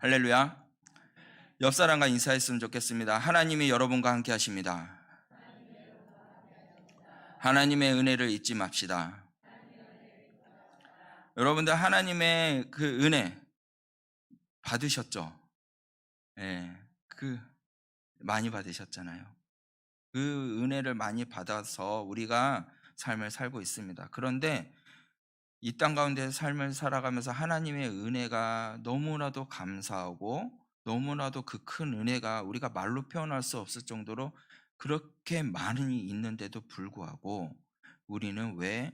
할렐루야. 옆 사람과 인사했으면 좋겠습니다. 하나님이 여러분과 함께 하십니다. 하나님의 은혜를 잊지 맙시다. 여러분들 하나님의 그 은혜 받으셨죠? 예, 많이 받으셨잖아요. 그 은혜를 많이 받아서 우리가 삶을 살고 있습니다. 그런데 이 땅 가운데 삶을 살아가면서 하나님의 은혜가 너무나도 감사하고 너무나도 그 큰 은혜가 우리가 말로 표현할 수 없을 정도로 그렇게 많이 있는데도 불구하고 우리는 왜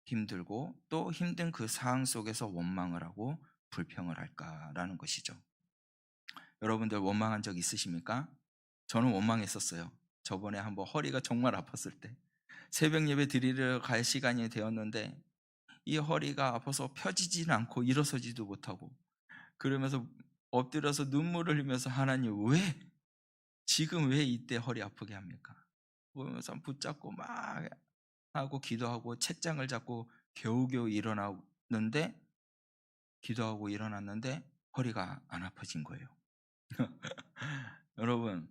힘들고 또 힘든 그 상황 속에서 원망을 하고 불평을 할까라는 것이죠. 여러분들 원망한 적 있으십니까? 저는 원망했었어요. 저번에 한번 허리가 정말 아팠을 때 새벽 예배 드리러 갈 시간이 되었는데 이 허리가 아파서 펴지진 않고 일어서지도 못하고 그러면서 엎드려서 눈물을 흘리면서 하나님 지금 왜 이때 허리 아프게 합니까? 그러면서 붙잡고 막 하고 기도하고 책장을 잡고 겨우겨우 일어났는데 기도하고 일어났는데 허리가 안 아파진 거예요. 여러분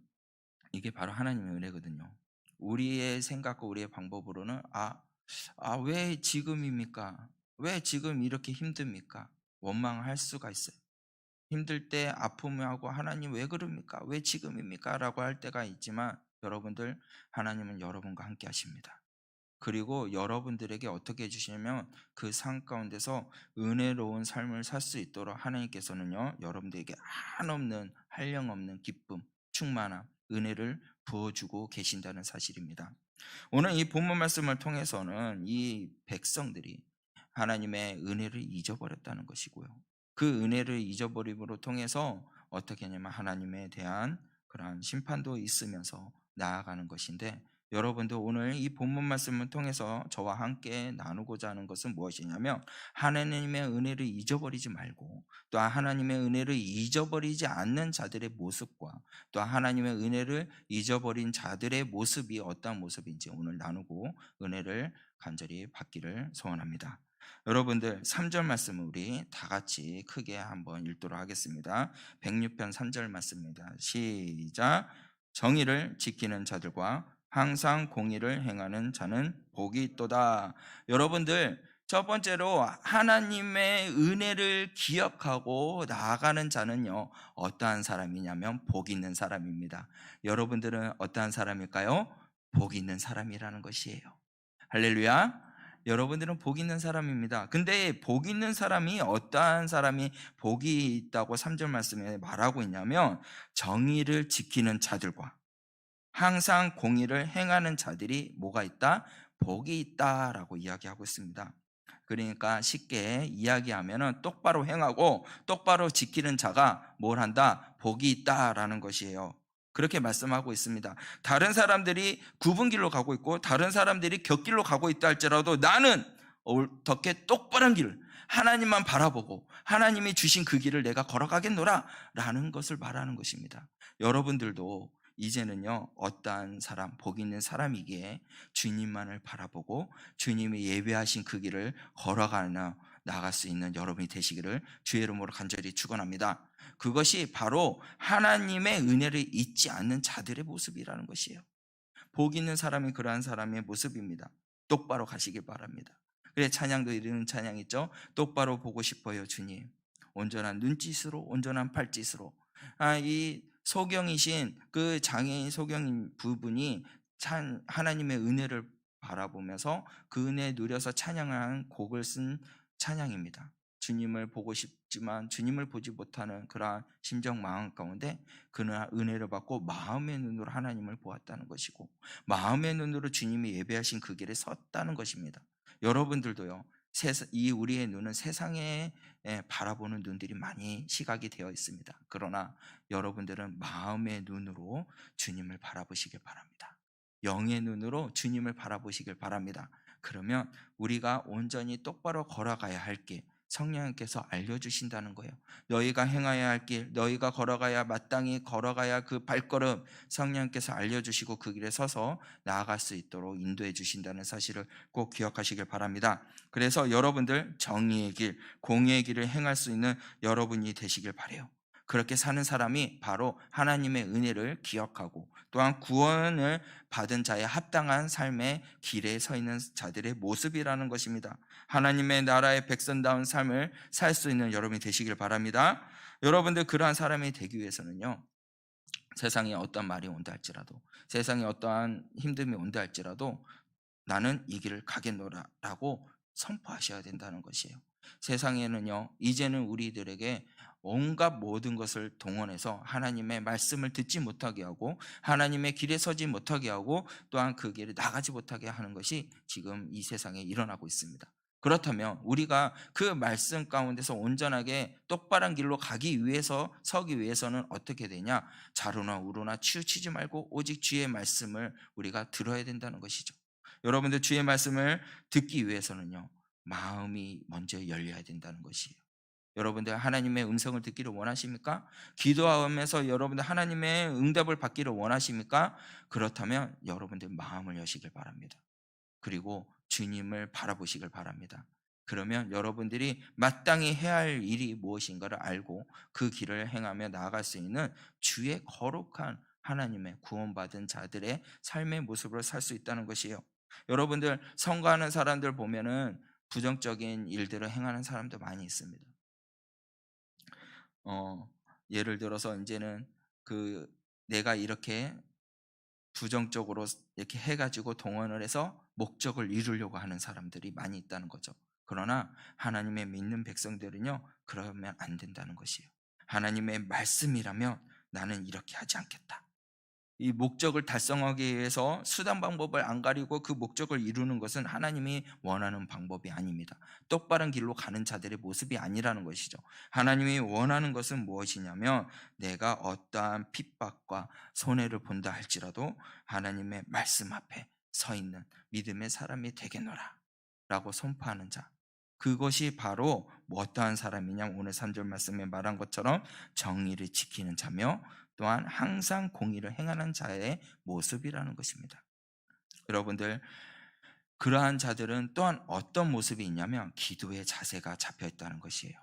이게 바로 하나님의 은혜거든요. 우리의 생각과 우리의 방법으로는 왜 지금입니까? 왜 지금 이렇게 힘듭니까? 원망할 수가 있어요. 힘들 때 아픔하고 하나님 왜 그럽니까? 왜 지금입니까? 라고 할 때가 있지만 여러분들 하나님은 여러분과 함께 하십니다. 그리고 여러분들에게 어떻게 해주시냐면 그 삶 가운데서 은혜로운 삶을 살 수 있도록 하나님께서는요 여러분들에게 한없는 한량없는 기쁨, 충만함, 은혜를 부어주고 계신다는 사실입니다. 오늘 이 본문 말씀을 통해서는 이 백성들이 하나님의 은혜를 잊어버렸다는 것이고요. 그 은혜를 잊어버림으로 통해서 어떻게 하냐면 하나님에 대한 그러한 심판도 있으면서 나아가는 것인데 여러분도 오늘 이 본문 말씀을 통해서 저와 함께 나누고자 하는 것은 무엇이냐면 하나님의 은혜를 잊어버리지 말고 또 하나님의 은혜를 잊어버리지 않는 자들의 모습과 또 하나님의 은혜를 잊어버린 자들의 모습이 어떤 모습인지 오늘 나누고 은혜를 간절히 받기를 소원합니다. 여러분들 3절 말씀을 우리 다 같이 크게 한번 읽도록 하겠습니다. 106편 3절 말씀입니다. 시작. 정의를 지키는 자들과 항상 공의를 행하는 자는 복이 있도다. 여러분들 첫 번째로 하나님의 은혜를 기억하고 나아가는 자는요 어떠한 사람이냐면 복 있는 사람입니다. 여러분들은 어떠한 사람일까요? 복 있는 사람이라는 것이에요. 할렐루야. 여러분들은 복 있는 사람입니다. 근데 복 있는 사람이 어떠한 사람이 복이 있다고 3절 말씀에 말하고 있냐면 정의를 지키는 자들과 항상 공의를 행하는 자들이 뭐가 있다? 복이 있다라고 이야기하고 있습니다. 그러니까 쉽게 이야기하면 똑바로 행하고 똑바로 지키는 자가 뭘 한다? 복이 있다라는 것이에요. 그렇게 말씀하고 있습니다. 다른 사람들이 굽은 길로 가고 있고 다른 사람들이 곁길로 가고 있다 할지라도 나는 어떻게 똑바른 길 하나님만 바라보고 하나님이 주신 그 길을 내가 걸어가겠노라 라는 것을 말하는 것입니다. 여러분들도 이제는요 어떠한 사람 복 있는 사람이기에 주님만을 바라보고 주님이 예배하신 그 길을 걸어가나 나갈 수 있는 여러분이 되시기를 주의 이름으로 간절히 축원합니다. 그것이 바로 하나님의 은혜를 잊지 않는 자들의 모습이라는 것이에요. 복 있는 사람이 그러한 사람의 모습입니다. 똑바로 가시길 바랍니다. 그래 찬양도 이르는 찬양 있죠. 똑바로 보고 싶어요 주님. 온전한 눈짓으로 온전한 팔짓으로. 이 소경이신 그 장애인 소경인 부분이 하나님의 은혜를 바라보면서 그 은혜 누려서 찬양하는 곡을 쓴 찬양입니다. 주님을 보고 싶지만 주님을 보지 못하는 그러한 심정 마음 가운데 그는 은혜를 받고 마음의 눈으로 하나님을 보았다는 것이고 마음의 눈으로 주님이 예배하신 그 길에 섰다는 것입니다. 여러분들도요 이 우리의 눈은 세상에 바라보는 눈들이 많이 시각이 되어 있습니다. 그러나 여러분들은 마음의 눈으로 주님을 바라보시길 바랍니다. 영의 눈으로 주님을 바라보시길 바랍니다. 그러면 우리가 온전히 똑바로 걸어가야 할 길 성령께서 알려주신다는 거예요. 너희가 행해야 할 길, 너희가 걸어가야 마땅히 걸어가야 그 발걸음 성령께서 알려주시고 그 길에 서서 나아갈 수 있도록 인도해 주신다는 사실을 꼭 기억하시길 바랍니다. 그래서 여러분들 정의의 길, 공의의 길을 행할 수 있는 여러분이 되시길 바라요. 그렇게 사는 사람이 바로 하나님의 은혜를 기억하고 또한 구원을 받은 자의 합당한 삶의 길에 서 있는 자들의 모습이라는 것입니다. 하나님의 나라의 백성다운 삶을 살 수 있는 여러분이 되시길 바랍니다. 여러분들 그러한 사람이 되기 위해서는요, 세상에 어떠한 말이 온다 할지라도, 세상에 어떠한 힘듦이 온다 할지라도 나는 이 길을 가겠노라라고 선포하셔야 된다는 것이에요. 세상에는요, 이제는 우리들에게 온갖 모든 것을 동원해서 하나님의 말씀을 듣지 못하게 하고 하나님의 길에 서지 못하게 하고 또한 그 길에 나가지 못하게 하는 것이 지금 이 세상에 일어나고 있습니다. 그렇다면 우리가 그 말씀 가운데서 온전하게 똑바른 길로 가기 위해서 서기 위해서는 어떻게 되냐? 자루나 우루나 치우치지 말고 오직 주의 말씀을 우리가 들어야 된다는 것이죠. 여러분들 주의 말씀을 듣기 위해서는요, 마음이 먼저 열려야 된다는 것이에요. 여러분들 하나님의 음성을 듣기를 원하십니까? 기도하면서 여러분들 하나님의 응답을 받기를 원하십니까? 그렇다면 여러분들 마음을 여시길 바랍니다. 그리고 주님을 바라보시길 바랍니다. 그러면 여러분들이 마땅히 해야 할 일이 무엇인가를 알고 그 길을 행하며 나아갈 수 있는 주의 거룩한 하나님의 구원받은 자들의 삶의 모습으로 살 수 있다는 것이에요. 여러분들 선거하는 사람들 보면은 부정적인 일들을 행하는 사람도 많이 있습니다. 예를 들어서 이제는 그 내가 이렇게 부정적으로 이렇게 해가지고 동원을 해서 목적을 이루려고 하는 사람들이 많이 있다는 거죠. 그러나 하나님의 믿는 백성들은요, 그러면 안 된다는 것이에요. 하나님의 말씀이라면 나는 이렇게 하지 않겠다. 이 목적을 달성하기 위해서 수단 방법을 안 가리고 그 목적을 이루는 것은 하나님이 원하는 방법이 아닙니다. 똑바른 길로 가는 자들의 모습이 아니라는 것이죠. 하나님이 원하는 것은 무엇이냐면 내가 어떠한 핍박과 손해를 본다 할지라도 하나님의 말씀 앞에 서 있는 믿음의 사람이 되겠노라 라고 선포하는 자, 그것이 바로 어떠한 사람이냐, 오늘 3절 말씀에 말한 것처럼 정의를 지키는 자며 또한 항상 공의를 행하는 자의 모습이라는 것입니다. 여러분들 그러한 자들은 또한 어떤 모습이 있냐면 기도의 자세가 잡혀 있다는 것이에요.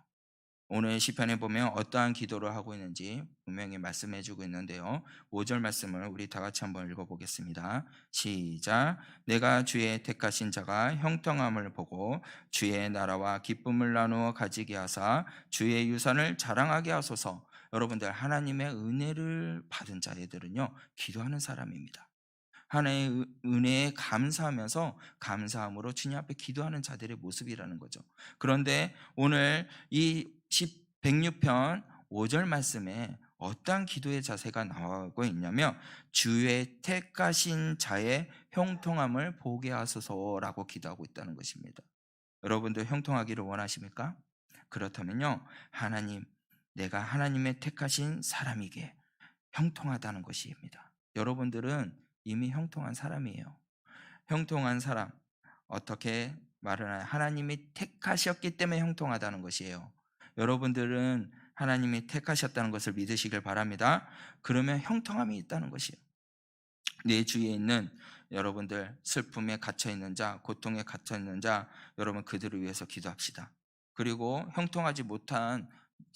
오늘 시편에 보면 어떠한 기도를 하고 있는지 분명히 말씀해 주고 있는데요, 5절 말씀을 우리 다 같이 한번 읽어보겠습니다. 시작. 내가 주의 택하신 자가 형통함을 보고 주의 나라와 기쁨을 나누어 가지게 하사 주의 유산을 자랑하게 하소서. 여러분들 하나님의 은혜를 받은 자들은요, 기도하는 사람입니다. 하나님의 은혜에 감사하면서 감사함으로 주님 앞에 기도하는 자들의 모습이라는 거죠. 그런데 오늘 이 106편 5절 말씀에 어떠한 기도의 자세가 나오고 있냐면 주의 택하신 자의 형통함을 보게 하소서라고 기도하고 있다는 것입니다. 여러분들 형통하기를 원하십니까? 그렇다면요, 하나님, 내가 하나님의 택하신 사람이기에 형통하다는 것입니다. 여러분들은 이미 형통한 사람이에요. 형통한 사람, 어떻게 말을 하냐? 하나님이 택하셨기 때문에 형통하다는 것이에요. 여러분들은 하나님이 택하셨다는 것을 믿으시길 바랍니다. 그러면 형통함이 있다는 것이에요. 내 주위에 있는 여러분들 슬픔에 갇혀 있는 자, 고통에 갇혀 있는 자, 여러분 그들을 위해서 기도합시다. 그리고 형통하지 못한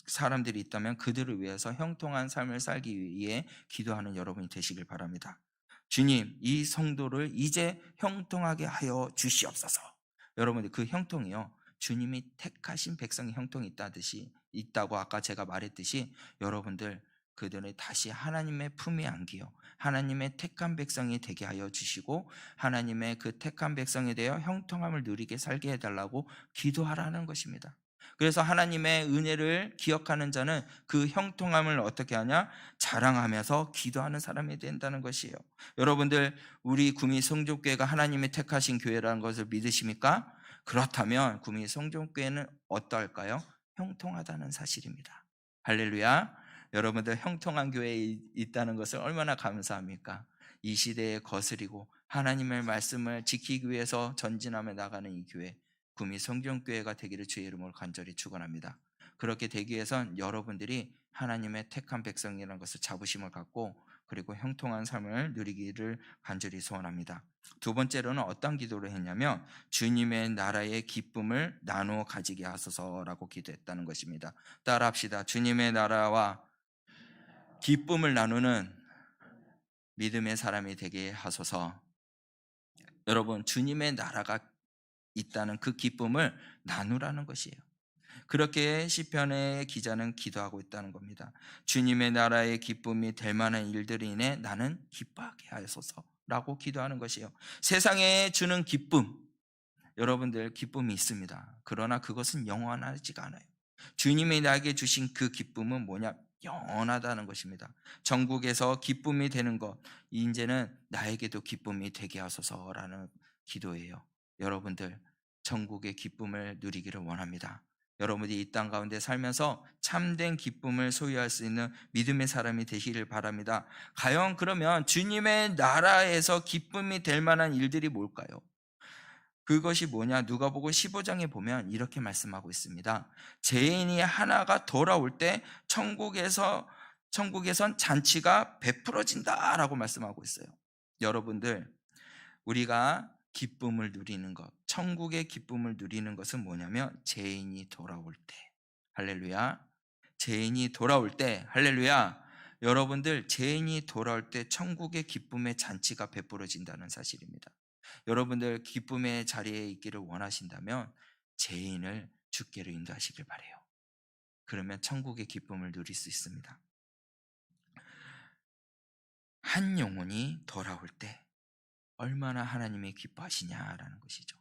사람들이 있다면 그들을 위해서 형통한 삶을 살기 위해 기도하는 여러분이 되시길 바랍니다. 주님, 이 성도를 이제 형통하게 하여 주시옵소서. 여러분들 그 형통이요, 주님이 택하신 백성의 형통이 있다고 아까 제가 말했듯이 여러분들 그들을 다시 하나님의 품에 안기요, 하나님의 택한 백성이 되게 하여 주시고 하나님의 그 택한 백성에 대하여 형통함을 누리게 살게 해달라고 기도하라는 것입니다. 그래서 하나님의 은혜를 기억하는 자는 그 형통함을 어떻게 하냐? 자랑하면서 기도하는 사람이 된다는 것이에요. 여러분들 우리 구미 성종교회가 하나님의 택하신 교회라는 것을 믿으십니까? 그렇다면 구미 성종교회는 어떨까요? 형통하다는 사실입니다. 할렐루야. 여러분들 형통한 교회에 있다는 것을 얼마나 감사합니까? 이 시대에 거스리고 하나님의 말씀을 지키기 위해서 전진하며 나가는 이 교회, 구미 성경교회가 되기를 주의 이름으로 간절히 축원합니다. 그렇게 되기 위해선 여러분들이 하나님의 택한 백성이라는 것을 자부심을 갖고 그리고 형통한 삶을 누리기를 간절히 소원합니다. 두 번째로는 어떤 기도를 했냐면 주님의 나라의 기쁨을 나누어 가지게 하소서라고 기도했다는 것입니다. 따라합시다. 주님의 나라와 기쁨을 나누는 믿음의 사람이 되게 하소서. 여러분, 주님의 나라가 있다는 그 기쁨을 나누라는 것이에요. 그렇게 시편의 기자는 기도하고 있다는 겁니다. 주님의 나라의 기쁨이 될 만한 일들이 인해 나는 기뻐하게 하소서라고 기도하는 것이에요. 세상에 주는 기쁨, 여러분들 기쁨이 있습니다. 그러나 그것은 영원하지가 않아요. 주님이 나에게 주신 그 기쁨은 뭐냐? 영원하다는 것입니다. 천국에서 기쁨이 되는 것, 이제는 나에게도 기쁨이 되게 하소서라는 기도예요. 여러분들 천국의 기쁨을 누리기를 원합니다. 여러분이 이 땅 가운데 살면서 참된 기쁨을 소유할 수 있는 믿음의 사람이 되시길 바랍니다. 과연 그러면 주님의 나라에서 기쁨이 될 만한 일들이 뭘까요? 그것이 뭐냐? 누가복음 15장에 보면 이렇게 말씀하고 있습니다. 죄인이 하나가 돌아올 때 천국에선 잔치가 베풀어진다라고 말씀하고 있어요. 여러분들, 우리가 기쁨을 누리는 것, 천국의 기쁨을 누리는 것은 뭐냐면 죄인이 돌아올 때. 할렐루야. 죄인이 돌아올 때, 할렐루야. 여러분들, 죄인이 돌아올 때 천국의 기쁨의 잔치가 베풀어진다는 사실입니다. 여러분들 기쁨의 자리에 있기를 원하신다면 죄인을 주께로 인도하시길 바라요. 그러면 천국의 기쁨을 누릴 수 있습니다. 한 영혼이 돌아올 때 얼마나 하나님이 기뻐하시냐라는 것이죠.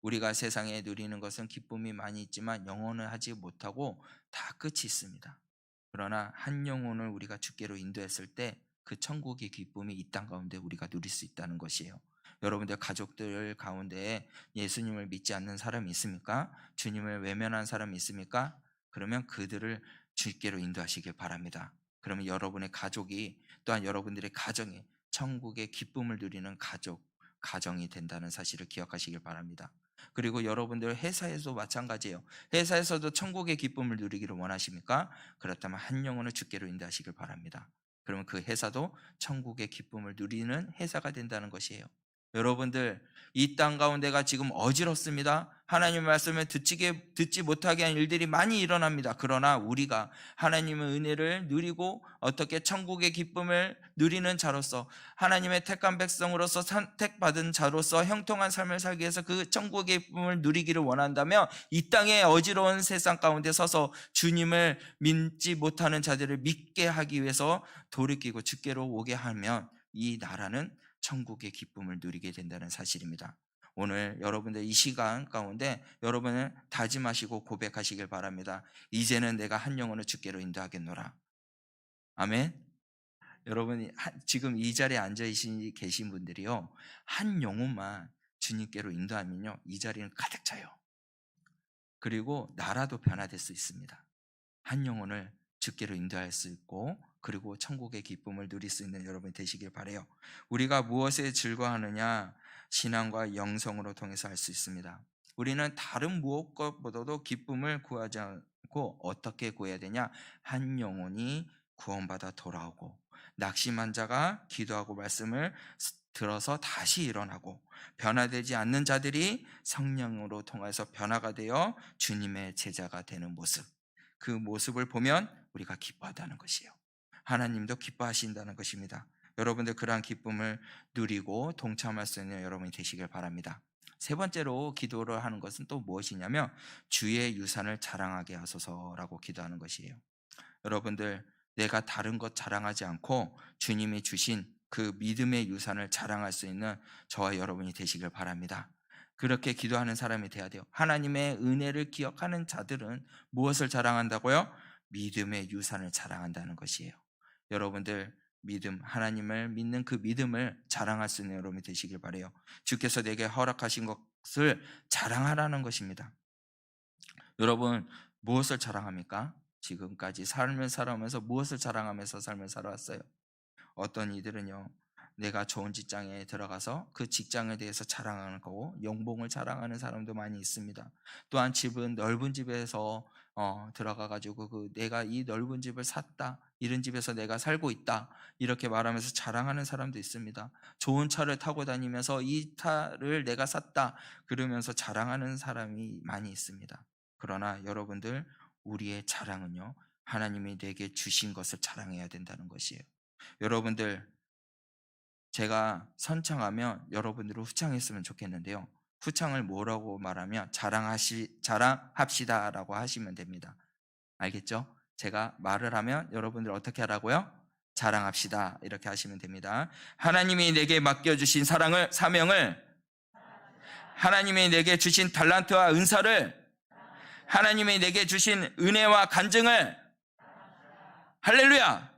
우리가 세상에 누리는 것은 기쁨이 많이 있지만 영혼을 하지 못하고 다 끝이 있습니다. 그러나 한 영혼을 우리가 주께로 인도했을 때 그 천국의 기쁨이 이 땅 가운데 우리가 누릴 수 있다는 것이에요. 여러분들 가족들 가운데 예수님을 믿지 않는 사람이 있습니까? 주님을 외면한 사람이 있습니까? 그러면 그들을 주께로 인도하시길 바랍니다. 그러면 여러분의 가족이 또한 여러분들의 가정이 천국의 기쁨을 누리는 가정이 된다는 사실을 기억하시길 바랍니다. 그리고 여러분들 회사에도 마찬가지예요. 회사에서도 천국의 기쁨을 누리기를 원하십니까? 그렇다면 한 영혼을 주께로 인도하시길 바랍니다. 그러면 그 회사도 천국의 기쁨을 누리는 회사가 된다는 것이에요. 여러분들 이 땅 가운데가 지금 어지럽습니다. 하나님의 말씀을 듣지 못하게 한 일들이 많이 일어납니다. 그러나 우리가 하나님의 은혜를 누리고 어떻게 천국의 기쁨을 누리는 자로서 하나님의 택한 백성으로서 선택받은 자로서 형통한 삶을 살기 위해서 그 천국의 기쁨을 누리기를 원한다면 이 땅의 어지러운 세상 가운데 서서 주님을 믿지 못하는 자들을 믿게 하기 위해서 돌이키고 주께로 오게 하면 이 나라는 천국의 기쁨을 누리게 된다는 사실입니다. 오늘 여러분들 이 시간 가운데 여러분을 다짐하시고 고백하시길 바랍니다. 이제는 내가 한 영혼을 주께로 인도하겠노라. 아멘. 여러분이 지금 이 자리에 앉아 계신 분들이요, 한 영혼만 주님께로 인도하면요 이 자리는 가득 차요. 그리고 나라도 변화될 수 있습니다. 한 영혼을 주께로 인도할 수 있고 그리고 천국의 기쁨을 누릴 수 있는 여러분이 되시길 바라요. 우리가 무엇에 즐거워하느냐? 신앙과 영성으로 통해서 할 수 있습니다. 우리는 다른 무엇보다도 기쁨을 구하지 않고 어떻게 구해야 되냐? 한 영혼이 구원받아 돌아오고 낙심한 자가 기도하고 말씀을 들어서 다시 일어나고 변화되지 않는 자들이 성령으로 통해서 변화가 되어 주님의 제자가 되는 모습, 그 모습을 보면 우리가 기뻐하다는 것이에요. 하나님도 기뻐하신다는 것입니다. 여러분들 그러한 기쁨을 누리고 동참할 수 있는 여러분이 되시길 바랍니다. 세 번째로 기도를 하는 것은 또 무엇이냐면 주의 유산을 자랑하게 하소서라고 기도하는 것이에요. 여러분들 내가 다른 것 자랑하지 않고 주님이 주신 그 믿음의 유산을 자랑할 수 있는 저와 여러분이 되시길 바랍니다. 그렇게 기도하는 사람이 돼야 돼요. 하나님의 은혜를 기억하는 자들은 무엇을 자랑한다고요? 믿음의 유산을 자랑한다는 것이에요. 여러분들 믿음, 하나님을 믿는 그 믿음을 자랑할 수 있는 여러분이 되시길 바라요. 주께서 내게 허락하신 것을 자랑하라는 것입니다. 여러분 무엇을 자랑합니까? 지금까지 삶을 살아오면서 무엇을 자랑하면서 삶을 살아왔어요? 어떤 이들은요, 내가 좋은 직장에 들어가서 그 직장에 대해서 자랑하는 거고 연봉을 자랑하는 사람도 많이 있습니다. 또한 집은 넓은 집에서 들어가 가지고 내가 이 넓은 집을 샀다, 이런 집에서 내가 살고 있다, 이렇게 말하면서 자랑하는 사람도 있습니다. 좋은 차를 타고 다니면서 이 차를 내가 샀다 그러면서 자랑하는 사람이 많이 있습니다. 그러나 여러분들 우리의 자랑은요 하나님이 내게 주신 것을 자랑해야 된다는 것이에요. 여러분들, 제가 선창하면 여러분들은 후창했으면 좋겠는데요. 후창을 뭐라고 말하면 자랑합시다라고 하시면 됩니다. 알겠죠? 제가 말을 하면 여러분들 어떻게 하라고요? 자랑합시다. 이렇게 하시면 됩니다. 하나님이 내게 맡겨주신 사명을, 하나님이 내게 주신 달란트와 은사를, 하나님이 내게 주신 은혜와 간증을, 할렐루야!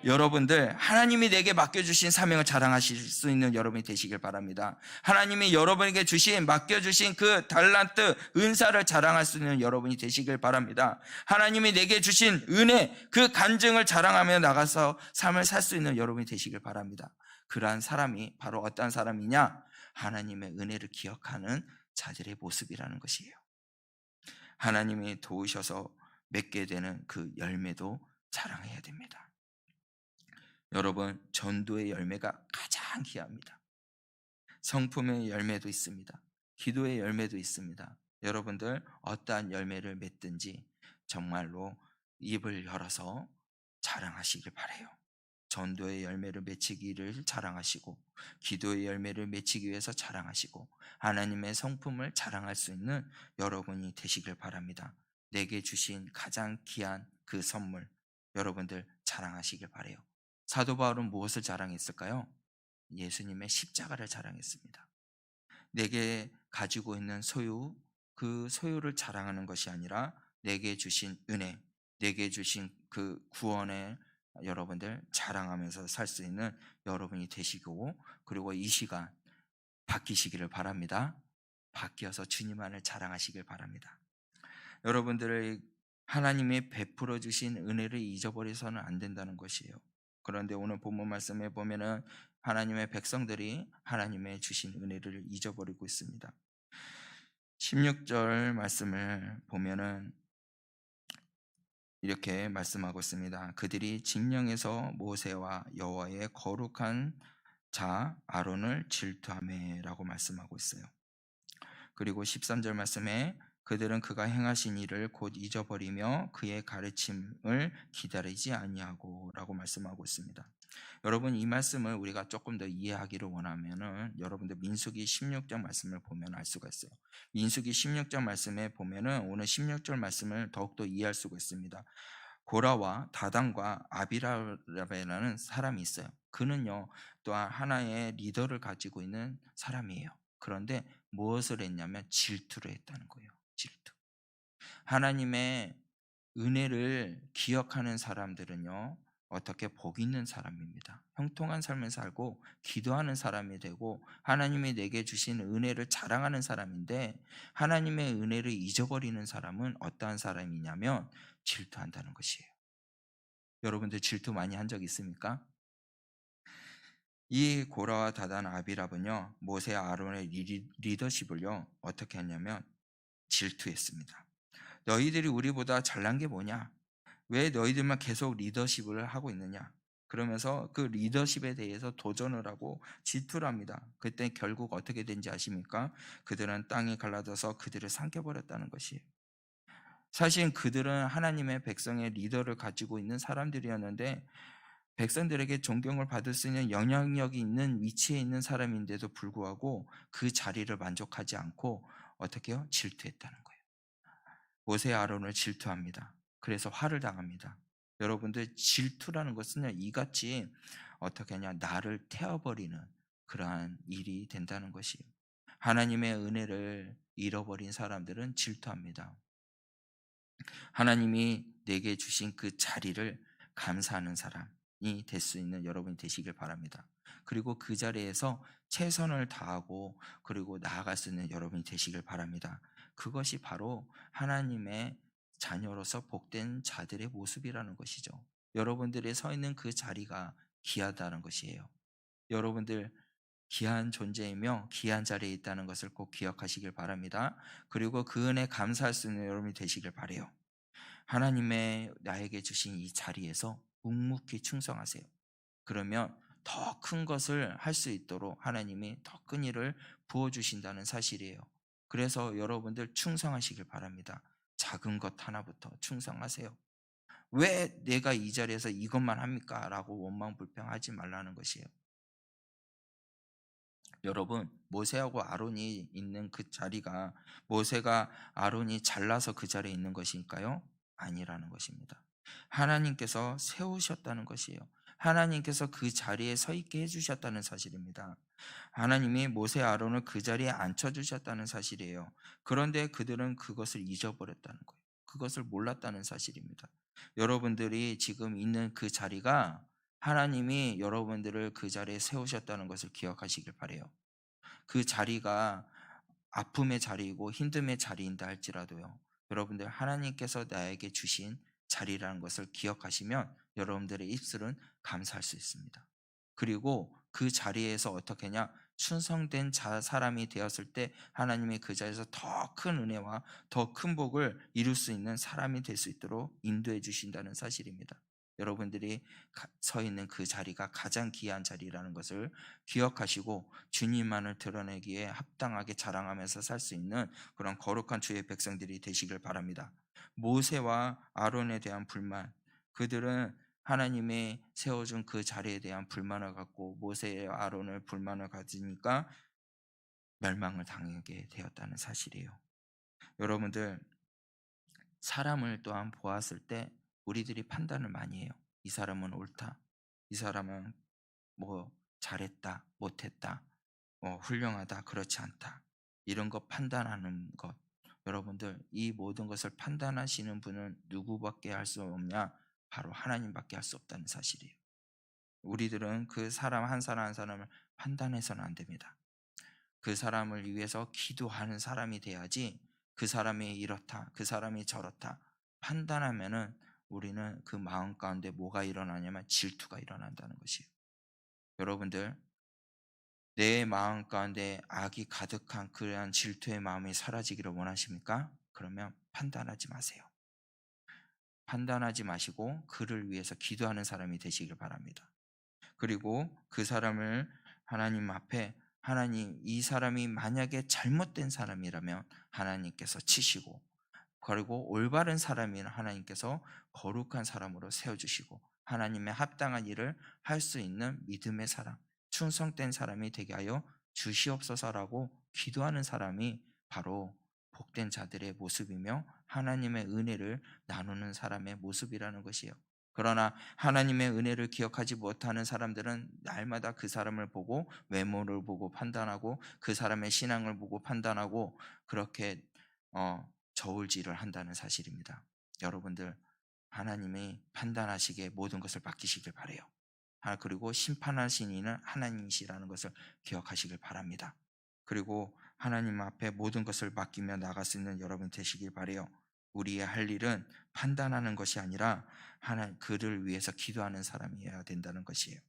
여러분들, 하나님이 내게 맡겨주신 사명을 자랑하실 수 있는 여러분이 되시길 바랍니다. 하나님이 여러분에게 맡겨주신 그 달란트, 은사를 자랑할 수 있는 여러분이 되시길 바랍니다. 하나님이 내게 주신 은혜, 그 간증을 자랑하며 나가서 삶을 살 수 있는 여러분이 되시길 바랍니다. 그러한 사람이 바로 어떤 사람이냐? 하나님의 은혜를 기억하는 자들의 모습이라는 것이에요. 하나님이 도우셔서 맺게 되는 그 열매도 자랑해야 됩니다. 여러분, 전도의 열매가 가장 귀합니다. 성품의 열매도 있습니다. 기도의 열매도 있습니다. 여러분들 어떠한 열매를 맺든지 정말로 입을 열어서 자랑하시길 바라요. 전도의 열매를 맺히기를 자랑하시고, 기도의 열매를 맺히기 위해서 자랑하시고, 하나님의 성품을 자랑할 수 있는 여러분이 되시길 바랍니다. 내게 주신 가장 귀한 그 선물, 여러분들 자랑하시길 바라요. 사도 바울은 무엇을 자랑했을까요? 예수님의 십자가를 자랑했습니다. 내게 가지고 있는 소유, 그 소유를 자랑하는 것이 아니라 내게 주신 은혜, 내게 주신 그 구원에 여러분들 자랑하면서 살 수 있는 여러분이 되시고, 그리고 이 시간 바뀌시기를 바랍니다. 바뀌어서 주님 안을 자랑하시길 바랍니다. 여러분들의 하나님이 베풀어 주신 은혜를 잊어버려서는 안 된다는 것이에요. 그런데 오늘 본문 말씀에 보면은 하나님의 백성들이 하나님의 주신 은혜를 잊어버리고 있습니다. 16절 말씀을 보면은 이렇게 말씀하고 있습니다. 그들이 징령에서 모세와 여호와의 거룩한 자 아론을 질투하매라고 말씀하고 있어요. 그리고 13절 말씀에 그들은 그가 행하신 일을 곧 잊어버리며 그의 가르침을 기다리지 아니하고 라고 말씀하고 있습니다. 여러분, 이 말씀을 우리가 조금 더 이해하기를 원하면은 여러분들 민수기 16장 말씀을 보면 알 수가 있어요. 민수기 16장 말씀에 보면은 오늘 16절 말씀을 더욱더 이해할 수가 있습니다. 고라와 다단과 아비라라는 사람이 있어요. 그는요 또한 하나의 리더를 가지고 있는 사람이에요. 그런데 무엇을 했냐면 질투를 했다는 거예요. 질투. 하나님의 은혜를 기억하는 사람들은요 어떻게 복 있는 사람입니다. 형통한 삶을 살고 기도하는 사람이 되고 하나님이 내게 주신 은혜를 자랑하는 사람인데, 하나님의 은혜를 잊어버리는 사람은 어떠한 사람이냐면 질투한다는 것이에요. 여러분들 질투 많이 한 적 있습니까? 이 고라와 다단 아비랍은요 모세와 아론의 리더십을요 어떻게 했냐면 질투했습니다. 너희들이 우리보다 잘난 게 뭐냐? 왜 너희들만 계속 리더십을 하고 있느냐? 그러면서 그 리더십에 대해서 도전을 하고 질투를 합니다. 그때 결국 어떻게 된지 아십니까? 그들은 땅이 갈라져서 그들을 삼켜버렸다는 것이에요. 사실 그들은 하나님의 백성의 리더를 가지고 있는 사람들이었는데, 백성들에게 존경을 받을 수 있는 영향력이 있는 위치에 있는 사람인데도 불구하고 그 자리를 만족하지 않고 어떻게 해요? 질투했다는 거예요. 모세 아론을 질투합니다. 그래서 화를 당합니다. 여러분들, 질투라는 것은요 이같이 어떻게 하냐, 나를 태워버리는 그러한 일이 된다는 것이에요. 하나님의 은혜를 잃어버린 사람들은 질투합니다. 하나님이 내게 주신 그 자리를 감사하는 사람이 될 수 있는 여러분이 되시길 바랍니다. 그리고 그 자리에서 최선을 다하고 그리고 나아갈 수 있는 여러분이 되시길 바랍니다. 그것이 바로 하나님의 자녀로서 복된 자들의 모습이라는 것이죠. 여러분들이 서 있는 그 자리가 귀하다는 것이에요. 여러분들 귀한 존재이며 귀한 자리에 있다는 것을 꼭 기억하시길 바랍니다. 그리고 그 은혜 감사할 수 있는 여러분이 되시길 바라요. 하나님의 나에게 주신 이 자리에서 묵묵히 충성하세요. 그러면 더 큰 것을 할 수 있도록 하나님이 더 큰 일을 부어주신다는 사실이에요. 그래서 여러분들 충성하시길 바랍니다. 작은 것 하나부터 충성하세요. 왜 내가 이 자리에서 이것만 합니까? 라고 원망 불평하지 말라는 것이에요. 여러분, 모세하고 아론이 있는 그 자리가 모세가 아론이 잘나서 그 자리에 있는 것일까요? 아니라는 것입니다. 하나님께서 세우셨다는 것이에요. 하나님께서 그 자리에 서 있게 해주셨다는 사실입니다. 하나님이 모세 아론을 그 자리에 앉혀주셨다는 사실이에요. 그런데 그들은 그것을 잊어버렸다는 거예요. 그것을 몰랐다는 사실입니다. 여러분들이 지금 있는 그 자리가 하나님이 여러분들을 그 자리에 세우셨다는 것을 기억하시길 바라요. 그 자리가 아픔의 자리이고 힘듦의 자리인다 할지라도요. 여러분들 하나님께서 나에게 주신 자리라는 것을 기억하시면 여러분들의 입술은 감사할 수 있습니다. 그리고 그 자리에서 어떻게 하냐? 충성된 사람이 되었을 때 하나님이 그 자리에서 더 큰 은혜와 더 큰 복을 이룰 수 있는 사람이 될 수 있도록 인도해 주신다는 사실입니다. 여러분들이 서 있는 그 자리가 가장 귀한 자리라는 것을 기억하시고 주님만을 드러내기에 합당하게 자랑하면서 살 수 있는 그런 거룩한 주의 백성들이 되시길 바랍니다. 모세와 아론에 대한 불만, 그들은 하나님의 세워준 그 자리에 대한 불만을 갖고 모세와 아론을 불만을 가지니까 멸망을 당하게 되었다는 사실이에요. 여러분들, 사람을 또한 보았을 때 우리들이 판단을 많이 해요. 이 사람은 옳다, 이 사람은 뭐 잘했다, 못했다, 훌륭하다, 그렇지 않다, 이런 거 판단하는 것, 여러분들 이 모든 것을 판단하시는 분은 누구밖에 할 수 없냐? 바로 하나님밖에 할 수 없다는 사실이에요. 우리들은 그 사람 한 사람 한 사람을 판단해서는 안 됩니다. 그 사람을 위해서 기도하는 사람이 돼야지, 그 사람이 이렇다, 그 사람이 저렇다 판단하면은 우리는 그 마음 가운데 뭐가 일어나냐면 질투가 일어난다는 것이에요. 여러분들, 내 마음 가운데 악이 가득한 그러한 질투의 마음이 사라지기를 원하십니까? 그러면 판단하지 마세요. 판단하지 마시고 그를 위해서 기도하는 사람이 되시길 바랍니다. 그리고 그 사람을 하나님 앞에, 하나님, 이 사람이 만약에 잘못된 사람이라면 하나님께서 치시고, 그리고 올바른 사람인 하나님께서 거룩한 사람으로 세워주시고 하나님의 합당한 일을 할 수 있는 믿음의 사람, 충성된 사람이 되게 하여 주시옵소서라고 기도하는 사람이 바로 복된 자들의 모습이며 하나님의 은혜를 나누는 사람의 모습이라는 것이에요. 그러나 하나님의 은혜를 기억하지 못하는 사람들은 날마다 그 사람을 보고 외모를 보고 판단하고 그 사람의 신앙을 보고 판단하고 그렇게 저울질을 한다는 사실입니다. 여러분들, 하나님이 판단하시기에 모든 것을 맡기시길 바라요. 그리고 심판하신 이는 하나님이시라는 것을 기억하시길 바랍니다. 그리고 하나님 앞에 모든 것을 맡기며 나갈 수 있는 여러분 되시길 바라요. 우리의 할 일은 판단하는 것이 아니라 그를 위해서 기도하는 사람이어야 된다는 것이에요.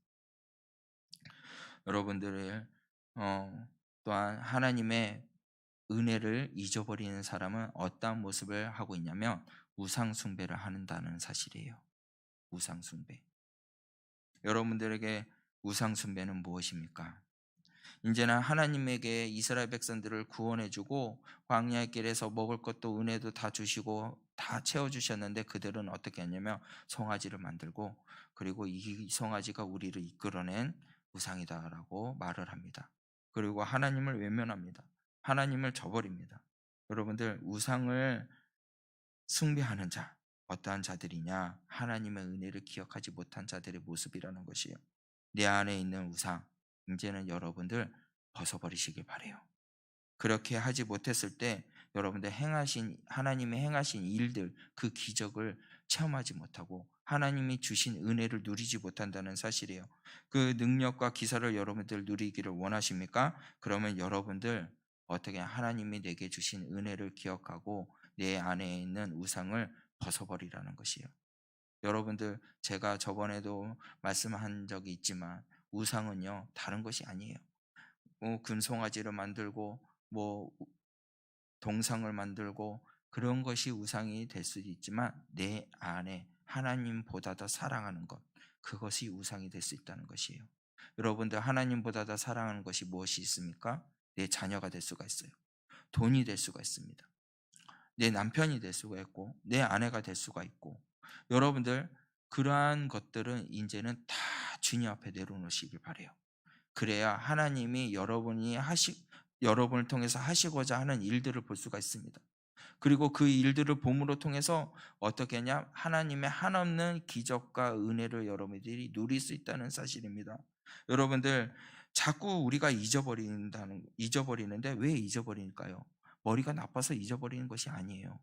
여러분들을 또한 하나님의 은혜를 잊어버리는 사람은 어떠한 모습을 하고 있냐면 우상 숭배를 한다는 사실이에요. 우상 숭배. 여러분들에게 우상 숭배는 무엇입니까? 이제는 하나님에게 이스라엘 백성들을 구원해주고 광야의 길에서 먹을 것도 은혜도 다 주시고 다 채워주셨는데 그들은 어떻게 했냐면 송아지를 만들고, 그리고 이 송아지가 우리를 이끌어낸 우상이다라고 말을 합니다. 그리고 하나님을 외면합니다. 하나님을 저버립니다. 여러분들, 우상을 숭배하는 자, 어떠한 자들이냐? 하나님의 은혜를 기억하지 못한 자들의 모습이라는 것이에요. 내 안에 있는 우상, 이제는 여러분들 벗어버리시길 바래요. 그렇게 하지 못했을 때 여러분들 하나님의 행하신 일들, 그 기적을 체험하지 못하고 하나님이 주신 은혜를 누리지 못한다는 사실이에요. 그 능력과 기사를 여러분들 누리기를 원하십니까? 그러면 여러분들 어떻게 하나님이 내게 주신 은혜를 기억하고 내 안에 있는 우상을 벗어버리라는 것이에요. 여러분들, 제가 저번에도 말씀한 적이 있지만 우상은요 다른 것이 아니에요. 금송아지를 만들고 뭐 동상을 만들고 그런 것이 우상이 될 수도 있지만 내 안에 하나님보다 더 사랑하는 것, 그것이 우상이 될 수 있다는 것이에요. 여러분들, 하나님보다 더 사랑하는 것이 무엇이 있습니까? 내 자녀가 될 수가 있어요. 돈이 될 수가 있습니다. 내 남편이 될 수가 있고 내 아내가 될 수가 있고 여러분들 그러한 것들은 이제는 다 주님 앞에 내려놓으시길 바래요. 그래야 하나님이 여러분을 통해서 하시고자 하는 일들을 볼 수가 있습니다. 그리고 그 일들을 봄으로 통해서 어떻게 하냐? 하나님의 한없는 기적과 은혜를 여러분들이 누릴 수 있다는 사실입니다. 여러분들 자꾸 우리가 잊어버리는데 왜 잊어버릴까요? 머리가 나빠서 잊어버리는 것이 아니에요.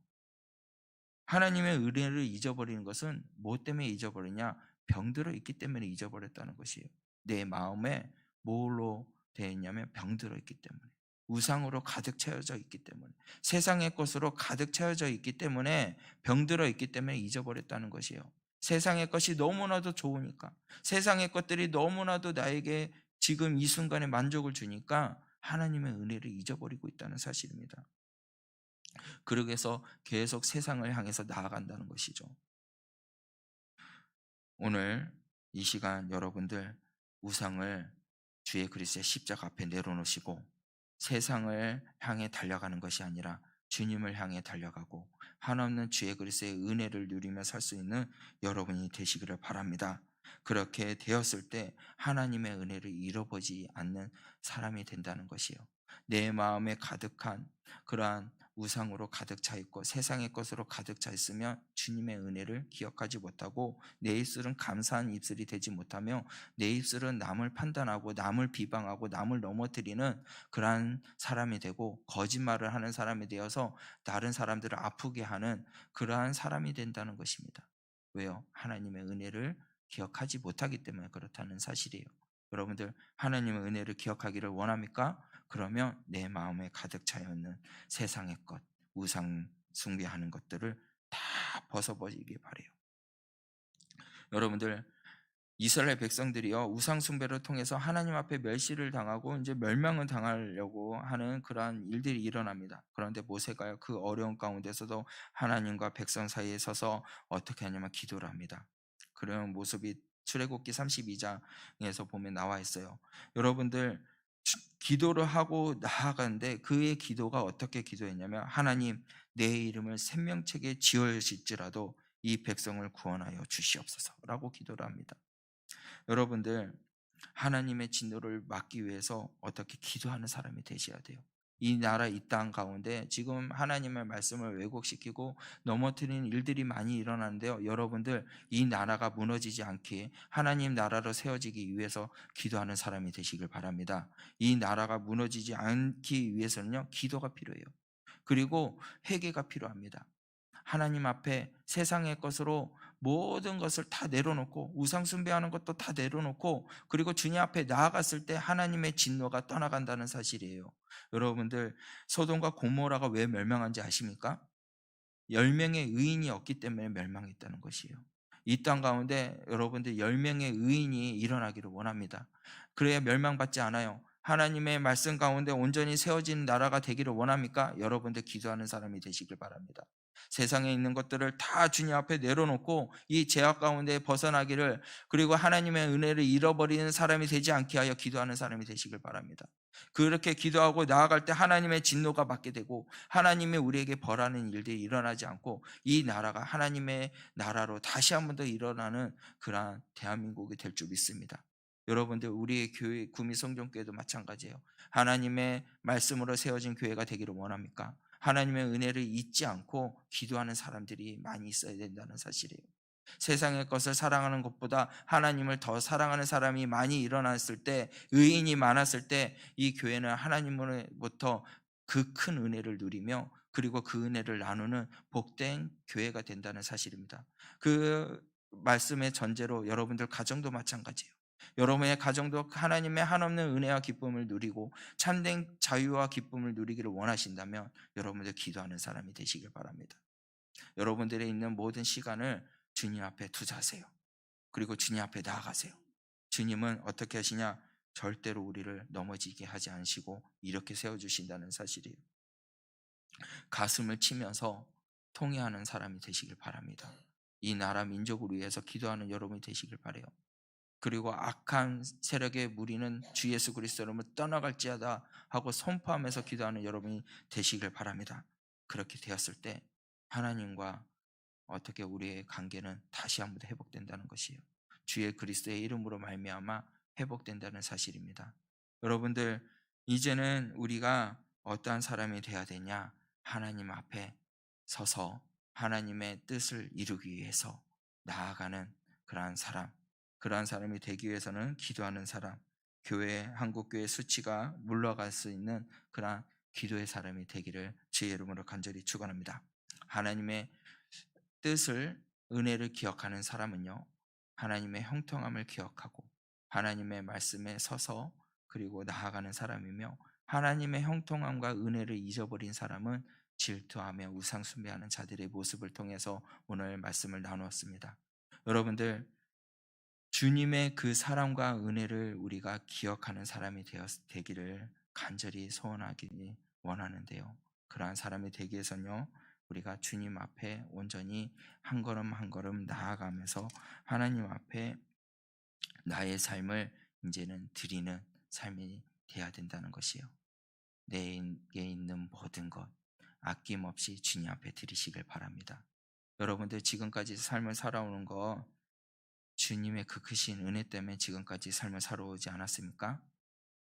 하나님의 은혜를 잊어버리는 것은 뭐 때문에 잊어버리냐? 병들어 있기 때문에 잊어버렸다는 것이에요. 내 마음에 뭘로 되어 있냐면 병들어 있기 때문에, 우상으로 가득 채워져 있기 때문에, 세상의 것으로 가득 채워져 있기 때문에, 병들어 있기 때문에 잊어버렸다는 것이에요. 세상의 것이 너무나도 좋으니까, 세상의 것들이 너무나도 나에게 지금 이 순간에 만족을 주니까 하나님의 은혜를 잊어버리고 있다는 사실입니다. 그러게서 계속 세상을 향해서 나아간다는 것이죠. 오늘 이 시간 여러분들 우상을 주의 그리스도의 십자가 앞에 내려놓으시고 세상을 향해 달려가는 것이 아니라 주님을 향해 달려가고 한없는 주의 그리스도의 은혜를 누리며 살 수 있는 여러분이 되시기를 바랍니다. 그렇게 되었을 때 하나님의 은혜를 잃어버리지 않는 사람이 된다는 것이요. 내 마음에 가득한 그러한 우상으로 가득 차 있고 세상의 것으로 가득 차 있으면 주님의 은혜를 기억하지 못하고 내 입술은 감사한 입술이 되지 못하며 내 입술은 남을 판단하고 남을 비방하고 남을 넘어뜨리는 그러한 사람이 되고 거짓말을 하는 사람이 되어서 다른 사람들을 아프게 하는 그러한 사람이 된다는 것입니다. 왜요? 하나님의 은혜를 기억하지 못하기 때문에 그렇다는 사실이에요. 여러분들 하나님의 은혜를 기억하기를 원합니까? 그러면 내 마음에 가득 차여 있는 세상의 것, 우상 숭배하는 것들을 다 벗어버리기 바래요. 여러분들 이스라엘 백성들이요 우상 숭배를 통해서 하나님 앞에 멸시를 당하고 이제 멸망을 당하려고 하는 그러한 일들이 일어납니다. 그런데 모세가요 그 어려운 가운데서도 하나님과 백성 사이에 서서 어떻게 하냐면 기도를 합니다. 그런 모습이 출애굽기 32장에서 보면 나와 있어요. 여러분들 기도를 하고 나아가는데 그의 기도가 어떻게 기도했냐면 하나님 내 이름을 생명책에 지어질지라도 이 백성을 구원하여 주시옵소서라고 기도를 합니다. 여러분들 하나님의 진노를 막기 위해서 어떻게 기도하는 사람이 되셔야 돼요. 이 나라 이 땅 가운데 지금 하나님의 말씀을 왜곡시키고 넘어뜨리는 일들이 많이 일어나는데요. 여러분들 이 나라가 무너지지 않게 하나님 나라로 세워지기 위해서 기도하는 사람이 되시길 바랍니다. 이 나라가 무너지지 않기 위해서는요. 기도가 필요해요. 그리고 회개가 필요합니다. 하나님 앞에 세상의 것으로 모든 것을 다 내려놓고 우상 숭배하는 것도 다 내려놓고 그리고 주님 앞에 나아갔을 때 하나님의 진노가 떠나간다는 사실이에요. 여러분들 소돔과 고모라가 왜 멸망한지 아십니까? 10명의 의인이 없기 때문에 멸망했다는 것이에요. 이 땅 가운데 여러분들 10명의 의인이 일어나기를 원합니다. 그래야 멸망받지 않아요. 하나님의 말씀 가운데 온전히 세워진 나라가 되기를 원합니까? 여러분들 기도하는 사람이 되시길 바랍니다. 세상에 있는 것들을 다 주님 앞에 내려놓고 이 죄악 가운데 벗어나기를 그리고 하나님의 은혜를 잃어버리는 사람이 되지 않게 하여 기도하는 사람이 되시길 바랍니다. 그렇게 기도하고 나아갈 때 하나님의 진노가 받게 되고 하나님이 우리에게 벌하는 일들이 일어나지 않고 이 나라가 하나님의 나라로 다시 한 번 더 일어나는 그러한 대한민국이 될 줄 믿습니다. 여러분들 우리의 교회 구미성전교회도 마찬가지예요. 하나님의 말씀으로 세워진 교회가 되기를 원합니까? 하나님의 은혜를 잊지 않고 기도하는 사람들이 많이 있어야 된다는 사실이에요. 세상의 것을 사랑하는 것보다 하나님을 더 사랑하는 사람이 많이 일어났을 때, 의인이 많았을 때 이 교회는 하나님으로부터 그 큰 은혜를 누리며 그리고 그 은혜를 나누는 복된 교회가 된다는 사실입니다. 그 말씀의 전제로 여러분들 가정도 마찬가지예요. 여러분의 가정도 하나님의 한없는 은혜와 기쁨을 누리고 참된 자유와 기쁨을 누리기를 원하신다면 여러분들 기도하는 사람이 되시길 바랍니다. 여러분들의 있는 모든 시간을 주님 앞에 투자하세요. 그리고 주님 앞에 나아가세요. 주님은 어떻게 하시냐? 절대로 우리를 넘어지게 하지 않으시고 이렇게 세워주신다는 사실이에요. 가슴을 치면서 통회하는 사람이 되시길 바랍니다. 이 나라 민족을 위해서 기도하는 여러분이 되시길 바라요. 그리고 악한 세력의 무리는 주 예수 그리스도로 떠나갈지어다 하고 선포하면서 기도하는 여러분이 되시길 바랍니다. 그렇게 되었을 때 하나님과 어떻게 우리의 관계는 다시 한번 회복된다는 것이에요. 주의 그리스도의 이름으로 말미암아 회복된다는 사실입니다. 여러분들, 이제는 우리가 어떠한 사람이 되어야 되냐? 하나님 앞에 서서 하나님의 뜻을 이루기 위해서 나아가는 그러한 사람이 되기 위해서는 기도하는 사람, 한국교회 수치가 물러갈 수 있는 그러한 기도의 사람이 되기를 주의 이름으로 간절히 축원합니다. 하나님의 뜻을, 은혜를 기억하는 사람은요, 하나님의 형통함을 기억하고 하나님의 말씀에 서서 그리고 나아가는 사람이며, 하나님의 형통함과 은혜를 잊어버린 사람은 질투하며 우상 숭배하는 자들의 모습을 통해서 오늘 말씀을 나누었습니다. 여러분들, 주님의 그 사랑과 은혜를 우리가 기억하는 사람이 되기를 간절히 소원하기 원하는데요. 그러한 사람이 되기 위해서는요, 우리가 주님 앞에 온전히 한 걸음 한 걸음 나아가면서 하나님 앞에 나의 삶을 이제는 드리는 삶이 돼야 된다는 것이요. 내게 있는 모든 것 아낌없이 주님 앞에 드리시길 바랍니다. 여러분들, 지금까지 삶을 살아오는 거 주님의 그 크신 은혜 때문에 지금까지 삶을 살아오지 않았습니까?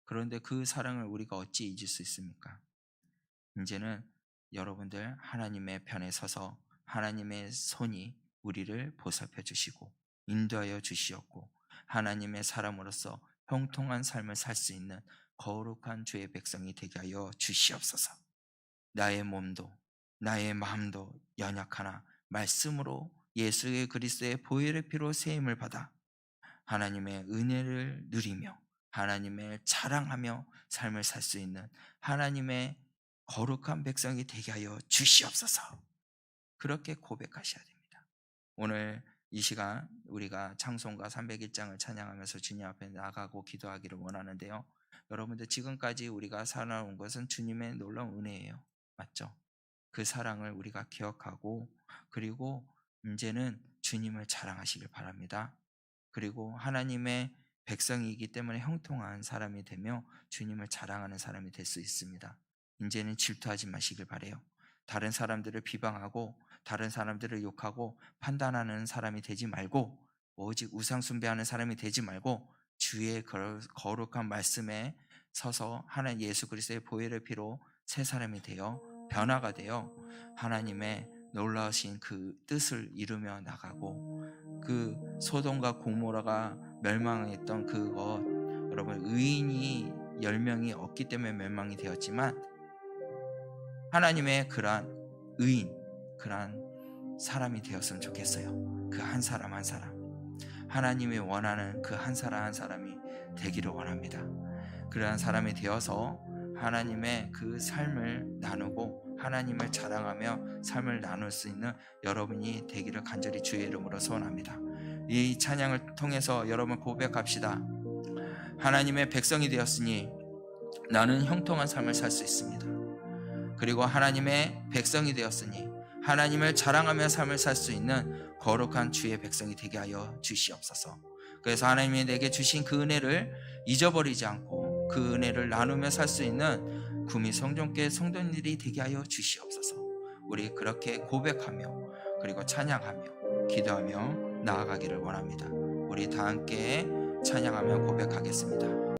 그런데 그 사랑을 우리가 어찌 잊을 수 있습니까? 이제는 여러분들, 하나님의 편에 서서 하나님의 손이 우리를 보살펴 주시고 인도하여 주시었고, 하나님의 사람으로서 형통한 삶을 살 수 있는 거룩한 주의 백성이 되게 하여 주시옵소서. 나의 몸도 나의 마음도 연약하나 말씀으로 예수의 그리스도의 보혈의 피로 세임을 받아 하나님의 은혜를 누리며 하나님의 자랑하며 삶을 살 수 있는 하나님의 거룩한 백성이 되게 하여 주시옵소서. 그렇게 고백하셔야 됩니다. 오늘 이 시간 우리가 찬송가 301장을 찬양하면서 주님 앞에 나가고 기도하기를 원하는데요. 여러분들, 지금까지 우리가 살아온 것은 주님의 놀라운 은혜예요. 맞죠? 그 사랑을 우리가 기억하고, 그리고 이제는 주님을 자랑하시길 바랍니다. 그리고 하나님의 백성이기 때문에 형통한 사람이 되며 주님을 자랑하는 사람이 될 수 있습니다. 이제는 질투하지 마시길 바라요. 다른 사람들을 비방하고 다른 사람들을 욕하고 판단하는 사람이 되지 말고, 오직 우상 숭배하는 사람이 되지 말고 주의 거룩한 말씀에 서서 하나님 예수 그리스도의 보혈의 피로 새 사람이 되어 변화가 되어 하나님의 놀라우신 그 뜻을 이루며 나가고, 그 소돔과 고모라가 멸망했던 그것, 여러분, 의인이 10명이 없기 때문에 멸망이 되었지만 하나님의 그러한 의인, 그러한 사람이 되었으면 좋겠어요. 그 한 사람 한 사람, 하나님이 원하는 그 한 사람 한 사람이 되기를 원합니다. 그러한 사람이 되어서 하나님의 그 삶을 나누고 하나님을 자랑하며 삶을 나눌 수 있는 여러분이 되기를 간절히 주의 이름으로 소원합니다. 이 찬양을 통해서 여러분 고백합시다. 하나님의 백성이 되었으니 나는 형통한 삶을 살 수 있습니다. 그리고 하나님의 백성이 되었으니 하나님을 자랑하며 삶을 살 수 있는 거룩한 주의 백성이 되게 하여 주시옵소서. 그래서 하나님이 내게 주신 그 은혜를 잊어버리지 않고 그 은혜를 나누며 살 수 있는 구미 성전교회 성도님들이 되게 하여 주시옵소서. 우리 그렇게 고백하며 그리고 찬양하며 기도하며 나아가기를 원합니다. 우리 다 함께 찬양하며 고백하겠습니다.